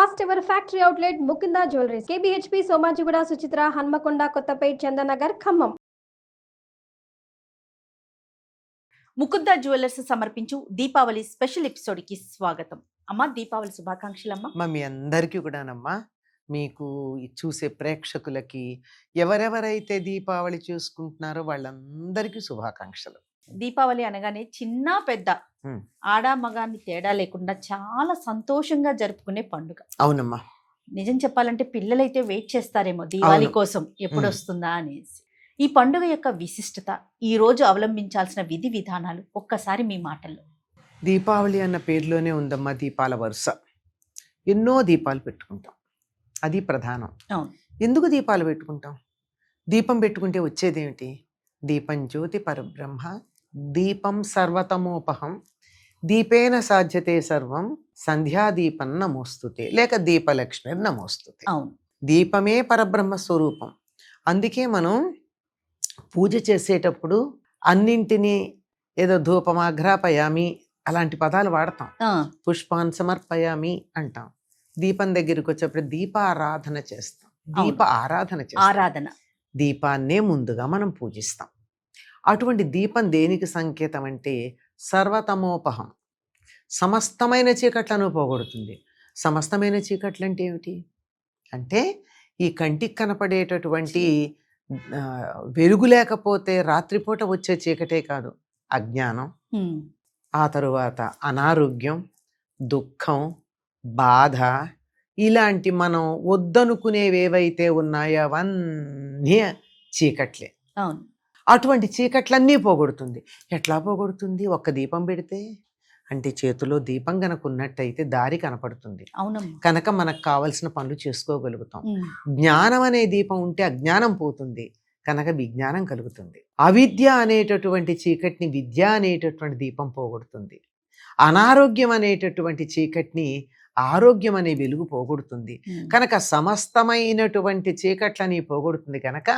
First ever factory outlet Mukunda jewelleries KBHP Somajiguda Suchitra Hanamkonda Kothapet Chandanagar Khammam. Mukunda jewellers సమర్పించు Deepavali special episode కి స్వాగతం. అమ్మ, దీపావళి శుభాకాంక్షలమ్మా. మీ అందరికీ కూడానమ్మా, మీకు చూసే ప్రేక్షకులకి, ఎవరెవరైతే దీపావళి చూసుకుంటున్నారో వాళ్ళందరికీ శుభాకాంక్షలు. దీపావళి అనగానే చిన్న పెద్ద, ఆడా మగాన్ని తేడా లేకుండా చాలా సంతోషంగా జరుపుకునే పండుగ. అవునమ్మా, నిజం చెప్పాలంటే పిల్లలైతే వెయిట్ చేస్తారేమో దీపావళి కోసం ఎప్పుడు వస్తుందా అనేసి. ఈ పండుగ యొక్క విశిష్టత, ఈ రోజు అవలంబించాల్సిన విధి విధానాలు ఒక్కసారి మీ మాటల్లో. దీపావళి అన్న పేరులోనే ఉందమ్మా దీపాల వరుస. ఎన్నో దీపాలు పెట్టుకుంటాం, అది ప్రధానం. అవును. ఎందుకు దీపాలు పెట్టుకుంటాం? దీపం పెట్టుకుంటే వచ్చేదేమిటి? దీపం జ్యోతి పరబ్రహ్మ, దీపం సర్వతమోపహం, దీపేన సాధ్యతే సర్వం, సంధ్యాదీపం నమోస్తుతే, లేక దీపలక్ష్మి నమోస్తుతే. అవును, దీపమే పరబ్రహ్మ స్వరూపం. అందుకే మనం పూజ చేసేటప్పుడు అన్నింటినీ ఏదో ధూపమాఘ్రాపయామి అలాంటి పదాలు వాడతాం, పుష్పాన్ సమర్పయామి అంటాం. దీపం దగ్గరికి వచ్చేప్పుడు దీపారాధన చేస్తాం, దీప ఆరాధన ఆరాధన. దీపాన్నే ముందుగా మనం పూజిస్తాం. అటువంటి దీపం దేనికి సంకేతం అంటే సర్వతమోపహం, సమస్తమైన చీకట్లను పోగొడుతుంది. సమస్తమైన చీకట్లు అంటే ఏమిటి అంటే, ఈ కంటికి కనపడేటటువంటి వెలుగు లేకపోతే రాత్రిపూట వచ్చే చీకటే కాదు, అజ్ఞానం, ఆ తరువాత అనారోగ్యం, దుఃఖం, బాధ, ఇలాంటి మనం వద్దనుకునేవి ఏవైతే ఉన్నాయో అవన్నీ చీకట్లే. అవును. అటువంటి చీకట్లన్నీ పోగొడుతుంది. ఎట్లా పోగొడుతుంది? ఒక్క దీపం పెడితే అంటే, చేతిలో దీపం కనుక ఉన్నట్టయితే దారి కనపడుతుంది, కనుక మనకు కావలసిన పనులు చేసుకోగలుగుతాం. జ్ఞానం అనే దీపం ఉంటే అజ్ఞానం పోతుంది, కనుక విజ్ఞానం కలుగుతుంది. అవిద్య అనేటటువంటి చీకటిని విద్య అనేటటువంటి దీపం పోగొడుతుంది. అనారోగ్యం అనేటటువంటి చీకటిని ఆరోగ్యం అనే వెలుగు పోగొడుతుంది. కనుక సమస్తమైనటువంటి చీకట్లని పోగొడుతుంది. కనుక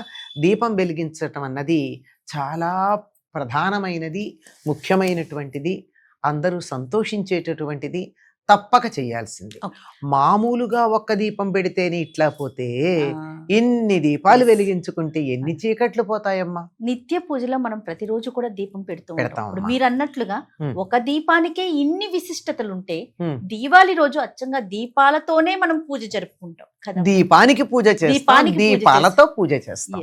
దీపం వెలిగించటం అన్నది చాలా ప్రధానమైనది, ముఖ్యమైనటువంటిది, అందరూ సంతోషించేటటువంటిది, తప్పక చేయాల్సింది. మామూలుగా ఒక్క దీపం పెడితేనే ఇట్లా పోతే ఎన్ని దీపాలు వెలిగించుకుంటే ఎన్ని చీకట్లు పోతాయమ్మా. నిత్య పూజలో మనం ప్రతిరోజు కూడా దీపం పెడతాం. మీరు అన్నట్లుగా ఒక దీపానికే ఇన్ని విశిష్టతలు ఉంటే, దీపావళి రోజు అచ్చంగా దీపాలతోనే మనం పూజ జరుపుకుంటాం కదా. దీపానికి పూజ చేస్తాం, దీపాలతో పూజ చేస్తాం.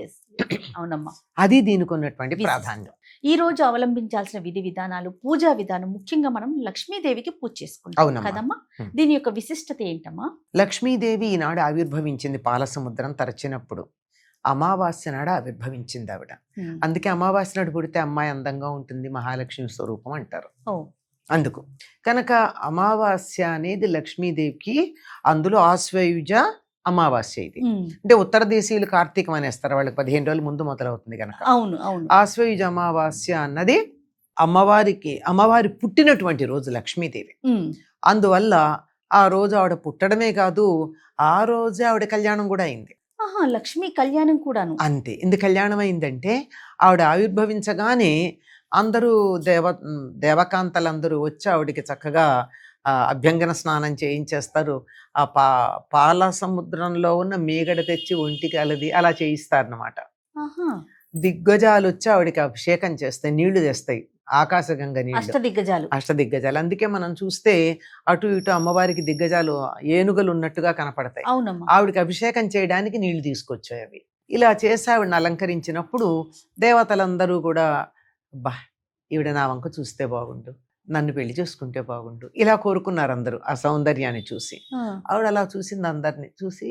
అవునమ్మా, అది దీనికి ఉన్నటువంటి ప్రాధాన్యం. ఈ రోజు అవలంబించాల్సిన విధి విధానాలు, పూజా విధానం, ముఖ్యంగా మనం లక్ష్మీదేవికి పూజ చేసుకుంటాం కదమ్మా. దీని యొక్క విశిష్టత ఏంటమ్మా? లక్ష్మీదేవి ఈనాడు ఆవిర్భవించింది పాలసముద్రం తరచినప్పుడు. అమావాస్య నాడు ఆవిర్భవించింది ఆవిడ. అందుకే అమావాస్య నాడు పుడితే అమ్మాయి అందంగా ఉంటుంది, మహాలక్ష్మి స్వరూపం అంటారు. అందుకు కనుక అమావాస్య అనేది లక్ష్మీదేవికి, అందులో ఆశ్వయుజ అమావాస్య ఇది. అంటే ఉత్తర దేశీయులు కార్తీకం అనేస్తారు, వాళ్ళకి 15 రోజుల ముందు మొదలవుతుంది కనుక. ఆశ్వయుజ అమావాస్య అన్నది అమ్మవారి పుట్టినటువంటి రోజు లక్ష్మీదేవి. అందువల్ల ఆ రోజు ఆవిడ పుట్టడమే కాదు, ఆ రోజే ఆవిడ కళ్యాణం కూడా అయింది. లక్ష్మీ కళ్యాణం కూడాను అంతే. ఎందుకు కళ్యాణం అయిందంటే, ఆవిడ ఆవిర్భవించగానే అందరూ దేవకాంతలందరూ వచ్చి ఆవిడికి చక్కగా అభ్యంగన స్నానం చేయించేస్తారు. ఆ పాల సముద్రంలో ఉన్న మీగడ తెచ్చి ఒంటికి అలా చేయిస్తారన్నమాట. దిగ్గజాలు వచ్చి ఆవిడికి అభిషేకం చేస్తాయి, నీళ్లు తెస్తాయి, ఆకాశగంగ నీళ్లు, అష్టదిగ్గజాలు. అందుకే మనం చూస్తే అటు ఇటు అమ్మవారికి దిగ్గజాలు ఏనుగలు ఉన్నట్టుగా కనపడతాయి. ఆవిడికి అభిషేకం చేయడానికి నీళ్లు తీసుకొచ్చాయి అవి. ఇలా చేసి ఆవిడని అలంకరించినప్పుడు దేవతలందరూ కూడా, బా ఈవిడ నా వంక చూస్తే బాగుండు, నన్ను పెళ్లి చేసుకుంటే బాగుండు, ఇలా కోరుకున్నారు అందరూ ఆ సౌందర్యాన్ని చూసి. ఆవిడ అలా చూసింది, అందరిని చూసి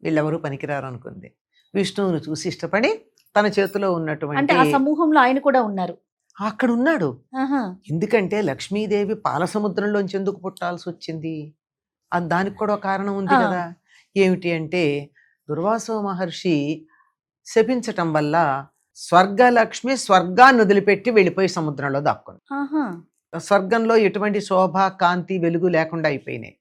వీళ్ళెవరూ పనికిరారు అనుకుంది. విష్ణువును చూసి ఇష్టపడి తన చేతిలో ఉన్నటువంటి సమూహంలో ఆయన కూడా ఉన్నారు, అక్కడ ఉన్నాడు. ఎందుకంటే లక్ష్మీదేవి పాలసముద్రంలోంచి ఎందుకు పుట్టాల్సి వచ్చింది? దానికి కూడా కారణం ఉంది కదా. ఏమిటి అంటే, దుర్వాసో మహర్షి శపించటం వల్ల స్వర్గలక్ష్మి స్వర్గాన్ని వదిలిపెట్టి వెళ్ళిపోయి సముద్రంలో దాక్కుంది. స్వర్గంలో ఎటువంటి శోభ, కాంతి, వెలుగు లేకుండా అయిపోయినాయి.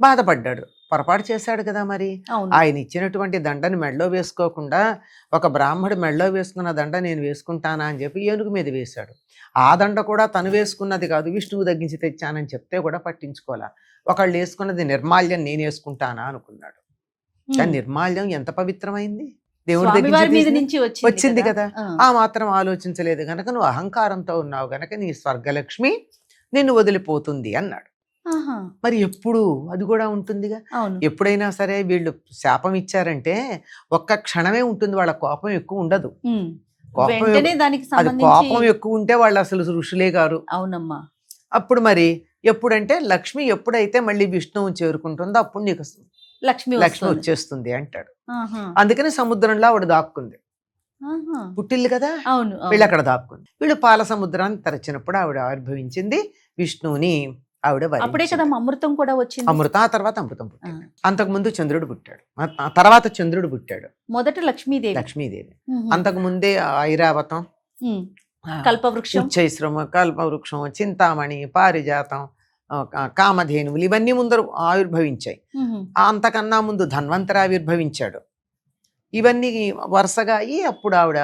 బాధపడ్డాడు. పొరపాటు చేశాడు కదా మరి. అవును. ఆయన ఇచ్చినటువంటి దండని మెడలో వేసుకోకుండా ఒక బ్రాహ్మడు మెడలో వేసుకున్న దండ నేను వేసుకుంటానా అని చెప్పి ఏనుగు మీద వేశాడు. ఆ దండ కూడా తను వేసుకున్నది కాదు, విష్ణువు తగ్గించి తెచ్చానని చెప్తే కూడా పట్టించుకోవాలా. ఒకళ్ళు వేసుకున్నది నిర్మాల్యం నేను వేసుకుంటానా అనుకున్నాడు. కానీ నిర్మాల్యం ఎంత పవిత్రమైంది, దేవుడి స్వామివారి మీద దగ్గర నుంచి వచ్చింది కదా. ఆ మాత్రం ఆలోచించలేదు గనక నువ్వు అహంకారంతో ఉన్నావు గనక నీ స్వర్గలక్ష్మి నిన్ను వదిలిపోతుంది అన్నాడు. మరి ఎప్పుడు అది కూడా ఉంటుందిగా. ఎప్పుడైనా సరే వీళ్ళు శాపం ఇచ్చారంటే ఒక్క క్షణమే ఉంటుంది, వాళ్ళ కోపం ఎక్కువ ఉండదు. అది కోపం ఎక్కువ ఉంటే వాళ్ళు అసలు ఋషులే గారు. అవునమ్మా. అప్పుడు మరి ఎప్పుడంటే లక్ష్మి ఎప్పుడైతే మళ్ళీ విష్ణువు చేరుకుంటుందో అప్పుడు నీకు లక్ష్మి వచ్చేస్తుంది అంటాడు. అందుకని సముద్రంలో ఆవిడ దాక్కుంది, పుట్టిల్లు కదా, వీళ్ళు అక్కడ దాక్కుంది. వీళ్ళు పాల సముద్రాన్ని తరచినప్పుడు ఆవిడ ఆవిర్భవించింది, విష్ణువుని ఆవిడ అప్పుడే కదా అమృతం కూడా వచ్చింది. అమృతం, ఆ తర్వాత అమృతం పుట్టాడు. అంతకు ముందు చంద్రుడు పుట్టాడు, ఆ తర్వాత చంద్రుడు పుట్టాడు. మొదట లక్ష్మీదేవి. అంతకు ముందే ఐరావతం, కల్పవృక్షం, ఉచ్చైశ్రమ, కల్పవృక్షం, చింతామణి, పారిజాతం, కామధేనువులు ఇవన్నీ ముందరు ఆవిర్భవించాయి. అంతకన్నా ముందు ధన్వంతరి ఆవిర్భవించాడు. ఇవన్నీ వరుసగా అయ్యి అప్పుడు ఆవిడ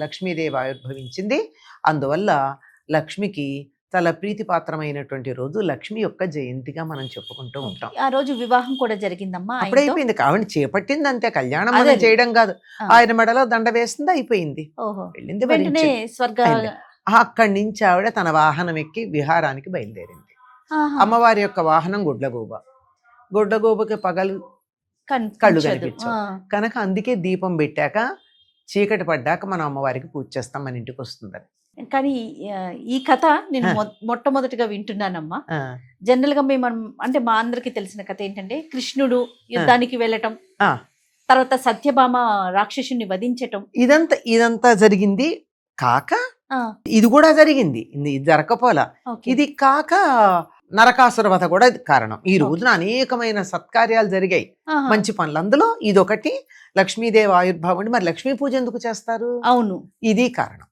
లక్ష్మీదేవి ఆవిర్భవించింది. అందువల్ల లక్ష్మికి చాలా ప్రీతిపాత్రమైనటువంటి రోజు లక్ష్మి యొక్క జయంతిగా మనం చెప్పుకుంటూ ఉంటాం. ఆ రోజు వివాహం కూడా జరిగిందమ్మా. అప్పుడైపోయింది, ఆవిడ చేపట్టింది అంతే, కళ్యాణం మనం చేయడం కాదు. ఆయన మెడలో దండ వేసింది, అయిపోయింది, వెళ్ళింది. అక్కడి నుంచి ఆవిడ తన వాహనం ఎక్కి విహారానికి బయలుదేరింది. అమ్మవారి యొక్క వాహనం గుడ్లగూబ. గుడ్లగూబకి పగలు కళ్ళు కనిపించవు కనుక అందుకే దీపం పెట్టాక చీకటి పడ్డాక మనం అమ్మవారికి పూజ చేస్తాం, మన ఇంటికి వస్తుందని. కానీ ఈ కథ నేను మొట్టమొదటిగా వింటున్నానమ్మా. జనరల్ గా మేము అంటే మా అందరికి తెలిసిన కథ ఏంటంటే కృష్ణుడు యుద్ధానికి వెళ్ళటం, తర్వాత సత్యభామ రాక్షసుని వధించటం, ఇదంతా జరిగింది. కాక ఇది కూడా జరిగింది, ఇది జరగపోలా. ఇది కాక నరకాసుర వధ కూడా కారణం. ఈ రోజున అనేకమైన సత్కార్యాలు జరిగాయి, మంచి పనులు. అందులో ఇదొకటి, లక్ష్మీదేవి ఆవిర్భావం. మరి లక్ష్మీ పూజ ఎందుకు చేస్తారు? అవును, ఇది కారణం.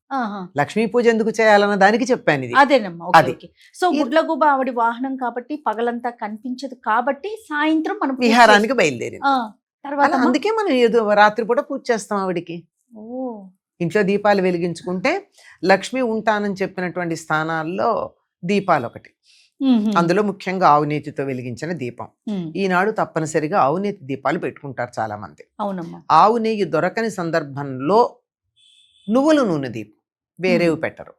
లక్ష్మీ పూజ ఎందుకు చేయాలన్న దానికి చెప్పాను ఇది. అదేనమ్మా. సో గుడ్లగూబ ఆవిడ వాహనం కాబట్టి పగలంతా కనిపించదు కాబట్టి సాయంత్రం మనం విహారానికి బయలుదేరింది. తర్వాత అందుకే మనం రాత్రిపూట పూజ చేస్తాం ఆవిడికి. ఇంట్లో దీపాలు వెలిగించుకుంటే లక్ష్మి ఉంటానని చెప్పినటువంటి స్థానాల్లో దీపాలు ఒకటి. అందులో ముఖ్యంగా ఆవునేతితో వెలిగించిన దీపం. ఈనాడు తప్పనిసరిగా ఆవునేతి దీపాలు పెట్టుకుంటారు చాలా మంది. ఆవు నెయ్యి దొరకని సందర్భంలో నువ్వుల నూనె దీపం, వేరేవి పెట్టరు,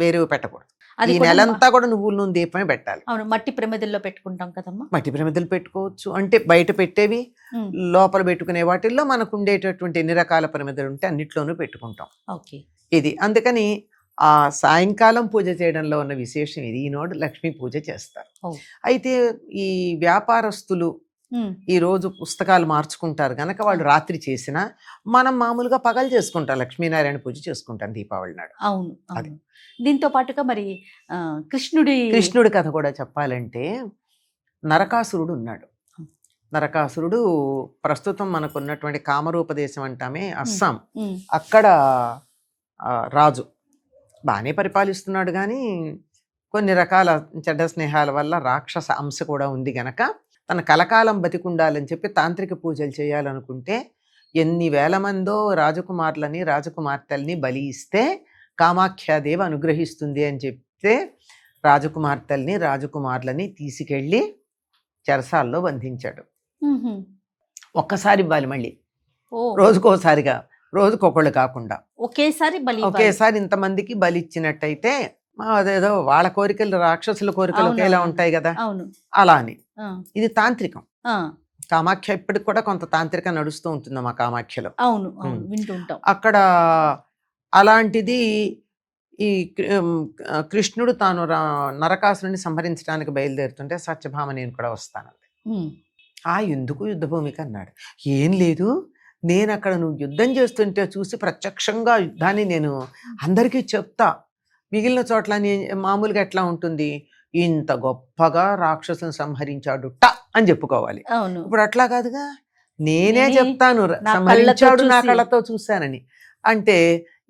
వేరేవి పెట్టకూడదు. ఈ నెలంతా కూడా నువ్వుల నూనె దీపమే పెట్టాలి. మట్టి ప్రమిదల్లో పెట్టుకుంటాం కదమ్మా. మట్టి ప్రమిదలు పెట్టుకోవచ్చు, అంటే బయట పెట్టేవి, లోపల పెట్టుకునే వాటిల్లో మనకు ఉండేటటువంటి ఎన్ని రకాల ప్రమిదలు ఉంటే అన్నిట్లోనూ పెట్టుకుంటాం. ఇది అందుకని ఆ సాయంకాలం పూజ చేయడంలో ఉన్న విశేషం ఇది. ఈనాడు లక్ష్మీ పూజ చేస్తారు. అయితే ఈ వ్యాపారస్తులు ఈ రోజు పుస్తకాలు మార్చుకుంటారు కనుక వాళ్ళు రాత్రి చేసినా మనం మామూలుగా పగలు చేసుకుంటాం, లక్ష్మీనారాయణ పూజ చేసుకుంటాం దీపావళి నాడు. అవును, అది. దీంతో పాటుగా మరి కృష్ణుడి కథ కూడా చెప్పాలంటే, నరకాసురుడు ఉన్నాడు. నరకాసురుడు ప్రస్తుతం మనకు ఉన్నటువంటి కామరూపదేశం అంటామే అస్సాం, అక్కడ రాజు బాగానే పరిపాలిస్తున్నాడు. కానీ కొన్ని రకాల చెడ్డ స్నేహాల వల్ల రాక్షస అంశ కూడా ఉంది గనక తన కలకాలం బతికుండాలని చెప్పి తాంత్రిక పూజలు చేయాలనుకుంటే ఎన్ని వేల మందో రాజకుమారులని రాజకుమార్తెల్ని బలి ఇస్తే కామాఖ్యాదేవి అనుగ్రహిస్తుంది అని చెప్తే రాజకుమార్తెల్ని రాజకుమారులని తీసుకెళ్ళి చెరసాల్లో బంధించాడు. ఒక్కసారి ఇవ్వాలి, మళ్ళీ రోజుకోసారిగా, రోజుకొకళ్ళు కాకుండా ఒకేసారి ఇంతమందికి బలి ఇచ్చినట్టయితే అదేదో వాళ్ళ కోరికలు రాక్షసుల కోరికలు ఒకేలా ఉంటాయి కదా, అలా అని. ఇది తాంత్రికం. కామాఖ్య ఇప్పటికి కూడా కొంత తాంత్రిక నడుస్తూ ఉంటుంది మా కామాఖ్యలో. అక్కడ అలాంటిది ఈ కృష్ణుడు తాను నరకాసురుని సంహరించడానికి బయలుదేరుతుంటే సత్యభామ నేను కూడా వస్తానంది. ఎందుకు యుద్ధభూమికి అన్నాడు. ఏం లేదు, నేను అక్కడ నువ్వు యుద్ధం చేస్తుంటే చూసి ప్రత్యక్షంగా యుద్ధాన్ని నేను అందరికీ చెప్తా. మిగిలిన చోట్ల మామూలుగా ఎట్లా ఉంటుంది, ఇంత గొప్పగా రాక్షసుని సంహరించాడు అని చెప్పుకోవాలి. ఇప్పుడు అట్లా కాదుగా, నేనే చెప్తాను సంహరించాడు నా కళ్ళతో చూశానని. అంటే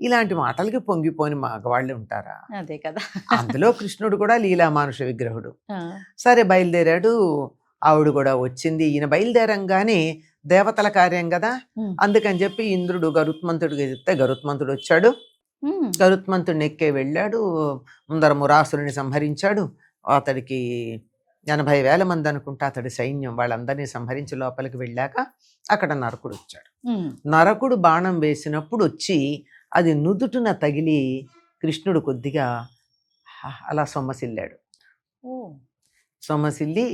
ఇలాంటి మాటలకి పొంగిపోని మగవాళ్ళు ఉంటారా? అదే కదా. అందులో కృష్ణుడు కూడా లీలా మానుష విగ్రహుడు. సరే బయలుదేరాడు. ఆవిడ కూడా వచ్చింది. ఈయన బయలుదేరంగానే దేవతల కార్యం కదా, అందుకని చెప్పి ఇంద్రుడు గరుత్మంతుడికి చెప్తే గరుత్మంతుడు వచ్చాడు. గరుత్మంతుడిని ఎక్కే వెళ్ళాడు, ముందర మురాసురుని సంహరించాడు. అతడికి 80,000 మంది అనుకుంటా అతడి సైన్యం, వాళ్ళందరినీ సంహరించి లోపలికి వెళ్ళాక అక్కడ నరకుడు వచ్చాడు. నరకుడు బాణం వేసినప్పుడు వచ్చి అది నుదుటున తగిలి కృష్ణుడు కొద్దిగా అలా సొమ్మసిల్లాడు. సొమ్మసిల్లి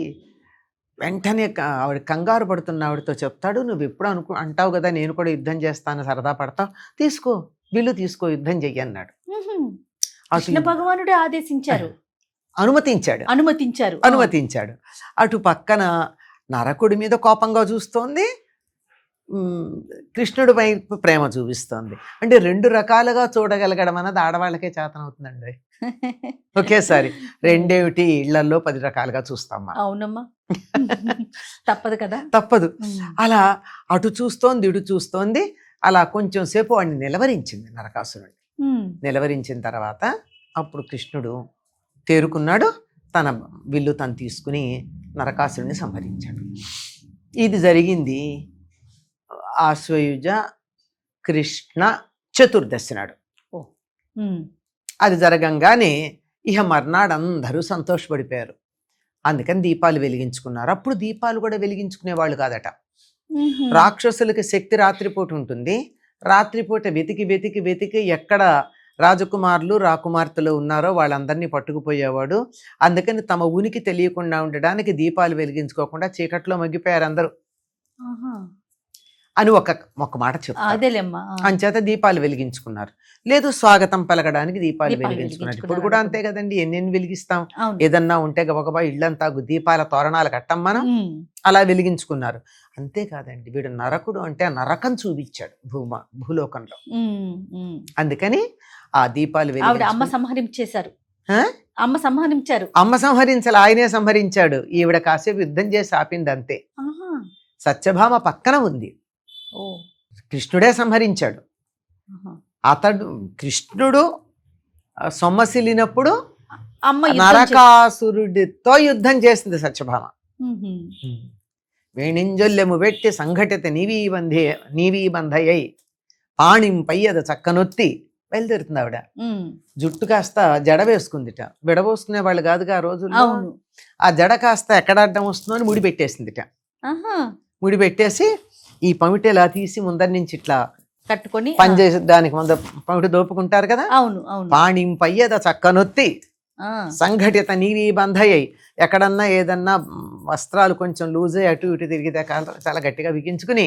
వెంటనే ఆవిడ కంగారు పడుతున్న ఆవిడతో చెప్తాడు, నువ్వు ఎప్పుడు అంటావు కదా నేను కూడా యుద్ధం చేస్తాను, సరదా పడతావు, తీసుకో విల్లు తీసుకో, యుద్ధం చెయ్యి అన్నాడు. కృష్ణ భగవానుడే ఆదేశించారు, అనుమతించాడు. అటు పక్కన నరకుడి మీద కోపంగా చూస్తోంది, కృష్ణుడి వైపు ప్రేమ చూపిస్తోంది. అంటే 2 రకాలుగా చూడగలగడం అన్నది ఆడవాళ్ళకే చేతనవుతుందండి. ఒకేసారి 2 ఇళ్లలో 10 రకాలుగా చూస్తామా? అవునమ్మా, తప్పదు కదా, తప్పదు. అలా అటు చూస్తోంది ఇటు చూస్తోంది. అలా కొంచెం సేపు వాడిని నిలవరించింది నరకాసురుడిని. నిలవరించిన తర్వాత అప్పుడు కృష్ణుడు తేరుకున్నాడు, తన విల్లు తను తీసుకుని నరకాసురుడిని సంహరించాడు. ఇది జరిగింది ఆశ్వయుజ కృష్ణ చతుర్దశి నాడు. అది జరగంగానే ఇహ మర్నాడు అందరూ సంతోషపడిపోయారు. అందుకని దీపాలు వెలిగించుకున్నారు. అప్పుడు దీపాలు కూడా వెలిగించుకునేవాళ్ళు కాదట. రాక్షసులకి శక్తి రాత్రిపూట ఉంటుంది. రాత్రిపూట వెతికి వెతికి వెతికి ఎక్కడ రాజకుమారులు రాకుమార్తెలు ఉన్నారో వాళ్ళందరినీ పట్టుకుపోయేవాడు. అందుకని తమ ఉనికి తెలియకుండా ఉండడానికి దీపాలు వెలిగించుకోకుండా చీకట్లో మగ్గిపోయారు అందరూ అని ఒక మాట చెప్తారు. అంచేత దీపాలు వెలిగించుకున్నారు. లేదు, స్వాగతం పలకడానికి దీపాలు వెలిగించుకున్నారు. ఇప్పుడు కూడా అంతే కదండి, ఎన్నెన్ని వెలిగిస్తాం. ఏదన్నా ఉంటే గబగబా ఇళ్ళంతా దీపాల తోరణాలు కట్టం మనం, అలా వెలిగించుకున్నారు. అంతేకాదండి, వీడు నరకుడు అంటే ఆ నరకం చూపించాడు భూలోకంలో. అందుకని ఆ దీపాలు అమ్మ సంహరించాలి, ఆయనే సంహరించాడు. ఈవిడ కాసేపు యుద్ధం చేసి ఆపింది అంతే. సత్యభామ పక్కన ఉంది, కృష్ణుడే సంహరించాడు. కృష్ణుడు సొమ్మసిల్లినప్పుడు నరకాసురుడితో యుద్ధం చేసింది సత్యభామ. వేణింజొల్లెము పెట్టి సంఘటిత నీవీ బంధయ్యై పాణింపయ్యద చక్కనొత్తి బయలుదేరుతుంది ఆవిడ. జుట్టు కాస్త జడ వేసుకుందిట, విడబోసుకునే వాళ్ళు కాదుగా ఆ రోజుల్లో. ఆ జడ కాస్త ఎక్కడ అడ్డం వస్తుందో అని ముడి పెట్టేసిందిట. ముడి పెట్టేసి ఈ పమిటేలా తీసి ముందరి నుంచి ఇట్లా కట్టుకొని పనిచేసే దానికి ముందు పమిట దోపుకుంటారు కదా, పాణింపయ్యద చక్కనొత్తి సంఘటిత నీవీ బంధయ్యై, ఎక్కడన్నా ఏదన్నా వస్త్రాలు కొంచెం లూజ్ అయ్యి అటు ఇటు తిరిగితే చాలా గట్టిగా బిగించుకుని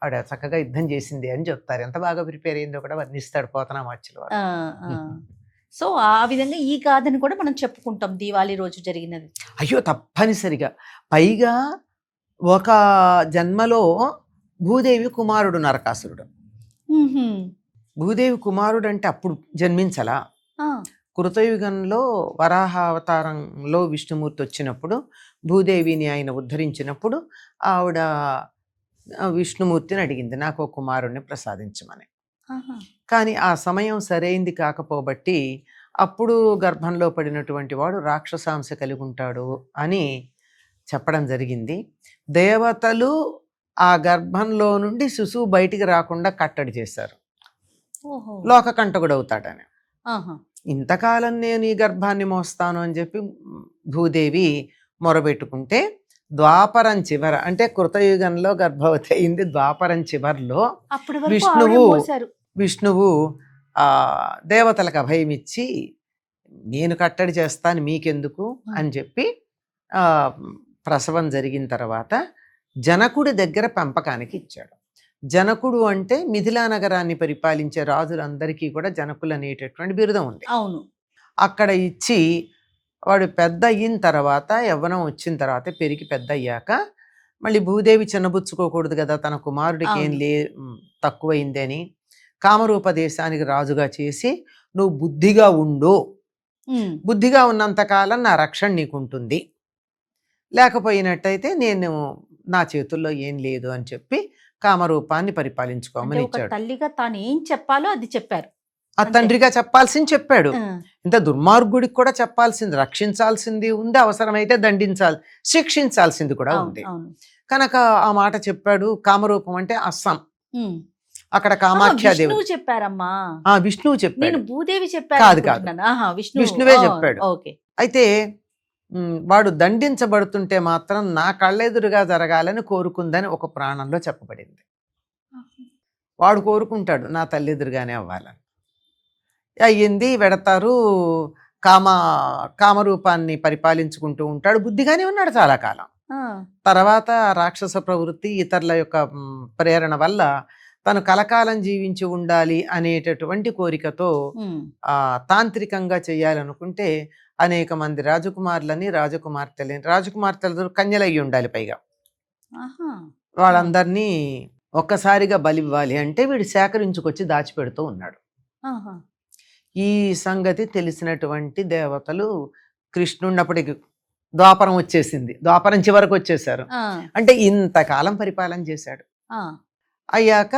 ఆవిడ చక్కగా యుద్ధం చేసింది అని చెప్తారు. ఎంత బాగా ప్రిపేర్ అయిందో కూడా వర్ణిస్తాడు పోతనామాచ్యులు. సో ఆ విధంగా ఈ గాథని కూడా మనం చెప్పుకుంటాం దీవాళి రోజు జరిగినది. అయ్యో తప్పనిసరిగా. పైగా ఒక జన్మలో భూదేవి కుమారుడు నరకాసురుడు. భూదేవి కుమారుడు అంటే అప్పుడు జన్మించలా. కృతయుగంలో వరాహ అవతారంలో విష్ణుమూర్తి వచ్చినప్పుడు భూదేవిని ఆయన ఉద్ధరించినప్పుడు ఆవిడ విష్ణుమూర్తిని అడిగింది, నాకు ఒక కుమారుణ్ణి ప్రసాదించమని. కానీ ఆ సమయం సరైంది కాకపోబట్టి అప్పుడు గర్భంలో పడినటువంటి వాడు రాక్షసాంశ కలిగి ఉంటాడు అని చెప్పడం జరిగింది. దేవతలు ఆ గర్భంలో నుండి శిశువు బయటికి రాకుండా కట్టడి చేశారు, లోకకంటకుడు అవుతాడని. ఇంతకాలం నేను ఈ గర్భాన్ని మోస్తాను అని చెప్పి భూదేవి మొరబెట్టుకుంటే ద్వాపరం చివర, అంటే కృతయుగంలో గర్భవతి అయింది. ద్వాపరం చివర్లో విష్ణువు దేవతలకు అభయం ఇచ్చి నేను కట్టడి చేస్తాను మీకెందుకు అని చెప్పి ప్రసవం జరిగిన తర్వాత జనకుడి దగ్గర పెంపకానికి ఇచ్చాడు. జనకుడు అంటే మిథిలా నగరాన్ని పరిపాలించే రాజులందరికీ కూడా జనకులు అనేటటువంటి బిరుదం ఉంది. అవును. అక్కడ ఇచ్చి వాడు పెద్ద అయిన తర్వాత, యవ్వనం వచ్చిన తర్వాత, పెరిగి పెద్ద అయ్యాక మళ్ళీ భూదేవి చిన్నబుచ్చుకోకూడదు కదా, తన కుమారుడికి ఏం తక్కువైందని కామరూప దేశానికి రాజుగా చేసి, నువ్వు బుద్ధిగా ఉండు, బుద్ధిగా ఉన్నంతకాలం నా రక్షణ నీకుంటుంది, లేకపోయినట్టయితే నేను నా చేతుల్లో ఏం లేదు అని చెప్పి కామరూపాన్ని పరిపాలించుకోమని ఇచ్చాడు. తల్లిగా తాను ఏం చెప్పాలో అది చెప్పారు. ఆ అంతే. తండ్రిగా చెప్పాల్సింది చెప్పాడు. ఆ, ఇంత దుర్మార్గుడికి కూడా చెప్పాల్సింది, రక్షించాల్సింది ఉంది, అవసరమైతే శిక్షించాల్సింది కూడా అవును, ఉంది. అవును. కనుక ఆ మాట చెప్పాడు. కామరూపం అంటే అస్సాం, ఉమ్. అక్కడ ఆహా, కామాఖ్యాదేవి. విష్ణువు చెప్పారమ్మా. విష్ణువు చెప్పాడు. నేను భూదేవి చెప్పారు కాదు, కాదు. అనుకుంటున్నాను. ఆహా, విష్ణువే ఓ, చెప్పాడు. ఓకే. అయితే వాడు దండించబడుతుంటే మాత్రం నా కళ్ళెదురుగా జరగాలని కోరుకుందని ఒక ప్రాణంలో చెప్పబడింది. వాడు కోరుకుంటాడు నా తల్లెదురుగానే అవ్వాలని. అయ్యింది, వెడతారు. కామరూపాన్ని పరిపాలించుకుంటూ ఉంటాడు. బుద్ధిగానే ఉన్నాడు చాలా కాలం. ఆ, తర్వాత రాక్షస ప్రవృత్తి, ఇతరుల యొక్క ప్రేరణ వల్ల తను కలకాలం జీవించి ఉండాలి అనేటటువంటి కోరికతో ఉమ్, తాంత్రికంగా చేయాలనుకుంటే అనేక మంది రాజకుమార్తెలు కన్యలయ్యి ఉండాలి పైగా. ఆహా, వాళ్ళందరినీ ఒక్కసారిగా బలివ్వాలి అంటే వీడు సేకరించుకొచ్చి దాచిపెడుతూ ఉన్నాడు. ఆహా. ఈ సంగతి తెలిసినటువంటి దేవతలు కృష్ణుడినప్పటికి ద్వాపరం వచ్చేసింది, ద్వాపరం చివరకు వచ్చేసారు. ఆ, అంటే ఇంతకాలం పరిపాలన చేశాడు. ఆ, అయ్యాక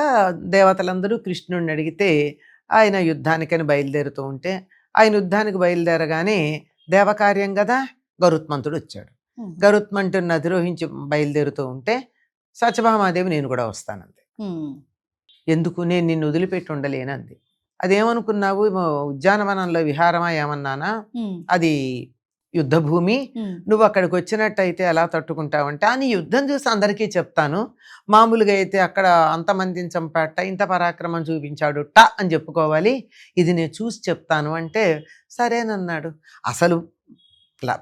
దేవతలందరూ కృష్ణుడిని అడిగితే ఆయన యుద్ధానికని బయలుదేరుతూ ఉంటే, ఆయన యుద్ధానికి బయలుదేరగానే దేవకార్యం కదా, గరుత్మంతుడు వచ్చాడు. ఉమ్, గరుత్మంతుడిని అధిరోహించి బయలుదేరుతూ ఉంటే సత్యభామాదేవి నేను కూడా వస్తానంది. ఉమ్, ఎందుకు, నేను నిన్ను వదిలిపెట్టి ఉండలేనంది. అదేమనుకున్నావు, ఉద్యానవనంలో విహారమా ఏమన్నానా, ఉమ్, అది యుద్ధభూమి, ఉమ్. నువ్వు అక్కడికి వచ్చినట్టయితే ఎలా తట్టుకుంటావంటే, నీ యుద్ధం చూసి అందరికీ చెప్తాను, మామూలుగా అయితే అక్కడ అంతమందిని చంపాట, ఇంత పరాక్రమం చూపించాడు టా అని చెప్పుకోవాలి, ఇది నేను చూసి చెప్తాను అంటే సరేనన్నాడు. అసలు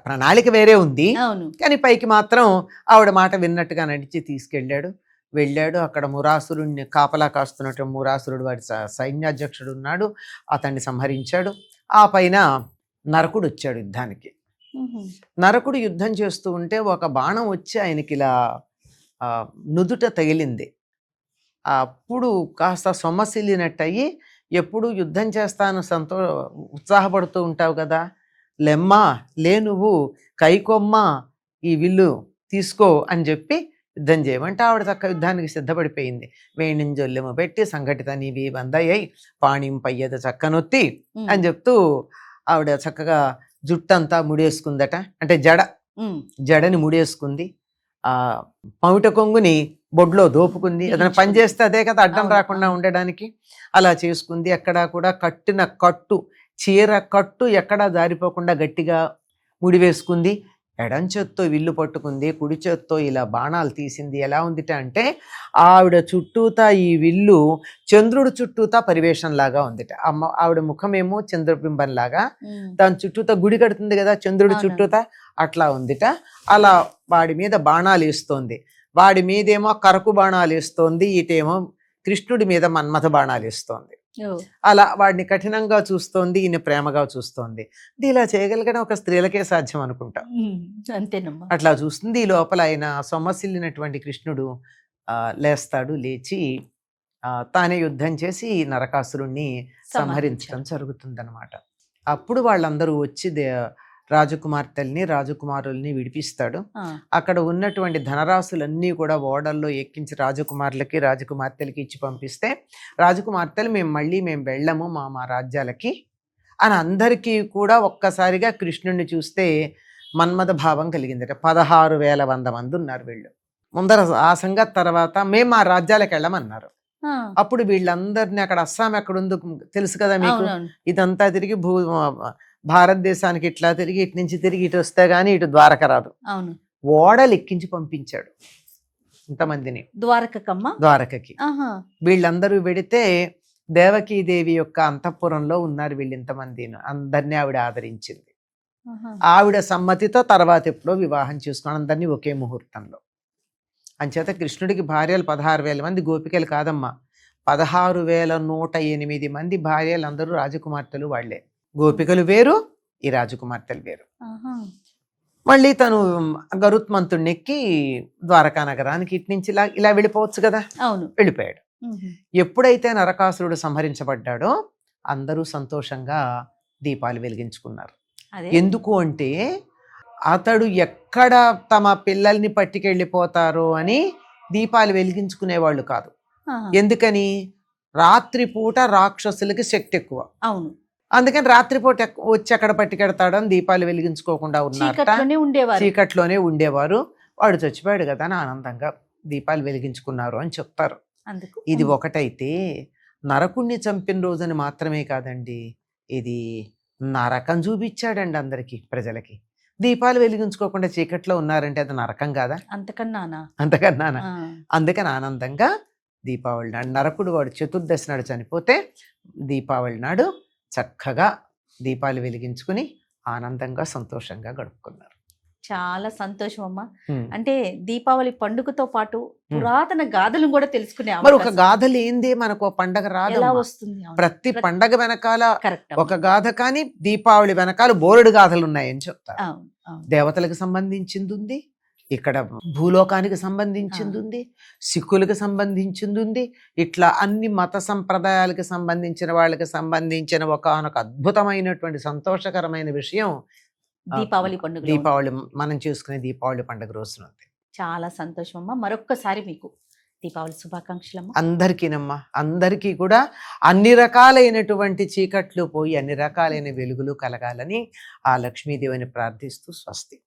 ప్రణాళిక వేరే ఉంది, అవును. కానీ పైకి మాత్రం ఆవిడ మాట విన్నట్టుగా నడిచి తీసుకెళ్ళాడు. వెళ్ళాడు, అక్కడ మురాసురుడిని కాపలా కాస్తున్నట్టు మురాసురుడు వాడి సైన్యాధ్యక్షుడు ఉన్నాడు, అతన్ని సంహరించాడు. ఆ పైన నరకుడు వచ్చాడు యుద్ధానికి. ఉహు, నరకుడు యుద్ధం చేస్తూ ఉంటే ఒక బాణం వచ్చి ఆయనకి ఇలా నుదుట తగిలింది. అప్పుడు కాస్త సొమ్మసిల్లినట్టయి, ఎప్పుడు యుద్ధం చేస్తాను ఉత్సాహపడుతూ ఉంటావు కదా, లెమ్మా లే, నువ్వు కైకొమ్మ ఈ విల్లు తీసుకో అని చెప్పి యుద్ధం చేయమంటే ఆవిడ చక్క యుద్ధానికి సిద్ధపడిపోయింది. వేణింజొల్లెము పెట్టి సంఘటిత నీవి బందయ్యాయి పాణిం పయ్యద చక్కనొత్తి అని చెప్తూ ఆవిడ చక్కగా జుట్టంతా ముడేసుకుందట, అంటే జడని ముడేసుకుంది. పమిట కొంగుని బొడ్లో దోపుకుంది. ఏదైనా పని చేస్తే అదే కదా అడ్డం రాకుండా ఉండడానికి, అలా చేసుకుంది. అక్కడ కూడా కట్టిన కట్టు, చీర కట్టు ఎక్కడా జారిపోకుండా గట్టిగా ముడివేసుకుంది. ఎడం చేత్తో విల్లు పట్టుకుంది, కుడి చేత్తో ఇలా బాణాలు తీసింది. ఎలా ఉందిట అంటే ఆవిడ చుట్టూతా ఈ విల్లు చంద్రుడు చుట్టూతా పరివేషంలాగా ఉందిట. ఆవిడ ముఖమేమో చంద్రబింబంలాగా, దాని చుట్టూతా గుడి కడుతుంది కదా చంద్రుడి చుట్టూతా, అట్లా ఉందిట. అలా వాడి మీద బాణాలు వేస్తోంది. వాడి మీదేమో కరకు బాణాలు వేస్తోంది, ఇటేమో కృష్ణుడి మీద మన్మథ బాణాలు వేస్తోంది. అలా వాడిని కఠినంగా చూస్తోంది, ఈయన ప్రేమగా చూస్తోంది. అంటే ఇలా చేయగలిగడం ఒక స్త్రీలకే సాధ్యం అనుకుంటా. అంతేనమ్మా. అట్లా చూస్తుంది. ఈ లోపల ఆయన సొమ్మసిల్లినటువంటి కృష్ణుడు లేస్తాడు. లేచి తానే యుద్ధం చేసి నరకాసురుణ్ణి సంహరించడం జరుగుతుందన్నమాట. అప్పుడు వాళ్ళందరూ వచ్చి రాజకుమార్తెల్ని రాజకుమారుల్ని విడిపిస్తాడు. అక్కడ ఉన్నటువంటి ధనరాశులన్నీ కూడా ఓడల్లో ఎక్కించి రాజకుమార్తెలకి ఇచ్చి పంపిస్తే, రాజకుమార్తెలు మేము వెళ్ళము మా రాజ్యాలకి అని అందరికీ కూడా ఒక్కసారిగా కృష్ణుడిని చూస్తే మన్మథ భావం కలిగిందట. 16,100 మంది ఉన్నారు వీళ్ళు. ముందర ఆ సంగతి తర్వాత మేము మా రాజ్యాలకు వెళ్ళమన్నారు. అప్పుడు వీళ్ళందరినీ, అక్కడ అస్సాం ఎక్కడుందో తెలుసు కదా మీకు, ఇదంతా తిరిగి భారతదేశానికి ఇట్లా తిరిగి ఇటు నుంచి తిరిగి ఇటు వస్తే గానీ ఇటు ద్వారక రాదు. ఓడలు ఎక్కించి పంపించాడు ఇంతమందిని ద్వారకకి. వీళ్ళందరూ వెడితే దేవకీదేవి యొక్క అంతఃపురంలో ఉన్నారు వీళ్ళింతమంది. అందరినీ ఆవిడ ఆదరించింది. ఆవిడ సమ్మతితో తర్వాత ఎప్పుడో వివాహం చేసుకుని అందరినీ ఒకే ముహూర్తంలో. అంచేత కృష్ణుడికి భార్యలు 16,000 మంది, గోపికలు కాదమ్మా, 16,108 మంది భార్యలు, అందరూ రాజకుమార్తెలు వాళ్లే. గోపికలు వేరు, ఈ రాజకుమార్తెలు వేరు. మళ్ళీ తను గరుత్మంతుడిని ఎక్కి ద్వారకా నగరానికి ఇటు నుంచి ఇలా వెళ్ళిపోవచ్చు కదా, వెళ్ళిపోయాడు. ఎప్పుడైతే నరకాసురుడు సంహరించబడ్డాడో అందరూ సంతోషంగా దీపాలు వెలిగించుకున్నారు. ఎందుకు అంటే అతడు ఎక్కడ తమ పిల్లల్ని పట్టుకెళ్ళిపోతారో అని దీపాలు వెలిగించుకునేవాళ్ళు కాదు. ఎందుకని, రాత్రిపూట రాక్షసులకి శక్తి ఎక్కువ. అవును, అందుకని రాత్రిపూట వచ్చి అక్కడ పట్టుకెడతాడని దీపాలు వెలిగించుకోకుండా ఉన్నారట. చీకట్లోనే ఉండేవారు. వాడు చచ్చిపోయాడు కదా అని ఆనందంగా దీపాలు వెలిగించుకున్నారు అని చెప్తారు. ఇది ఒకటైతే నరకుణ్ణి చంపిన రోజుని మాత్రమే కాదండి, ఇది నరకం చూపించాడండి అందరికి, ప్రజలకి. దీపాలు వెలిగించుకోకుండా చీకట్లో ఉన్నారంటే అది నరకం కాదా? అంతకన్నానా? అందుకని ఆనందంగా దీపావళి నాడు, నరకుడు వాడు చతుర్దశి నాడు చనిపోతే దీపావళి నాడు చక్కగా దీపాలు వెలిగించుకుని ఆనందంగా సంతోషంగా గడుపుకున్నారు. చాలా సంతోషం అమ్మా. అంటే దీపావళి పండుగతో పాటు పురాతన గాథలు కూడా తెలుసుకునే, మరి ఒక గాథ లేనిదే మనకు పండగ రాదు. ప్రతి పండగ వెనకాల ఒక గాథ, కానీ దీపావళి వెనకాల బోరెడు గాథలు ఉన్నాయని చెప్తారు. దేవతలకు సంబంధించింది ఉంది, ఇక్కడ భూలోకానికి సంబంధించింది ఉంది, సిక్కులకు సంబంధించింది ఉంది, ఇట్లా అన్ని మత సంప్రదాయాలకు సంబంధించిన వాళ్ళకి సంబంధించిన ఒకనొక అద్భుతమైనటువంటి సంతోషకరమైన విషయం దీపావళి పండుగ. దీపావళి మనం చేసుకునే దీపావళి పండుగ రోజున. చాలా సంతోషం అమ్మా. మరొక్కసారి మీకు దీపావళి శుభాకాంక్షలు. అందరికీనమ్మా, అందరికీ కూడా అన్ని రకాలైనటువంటి చీకట్లు పోయి అన్ని రకాలైన వెలుగులు కలగాలని ఆ లక్ష్మీదేవిని ప్రార్థిస్తూ స్వస్తి.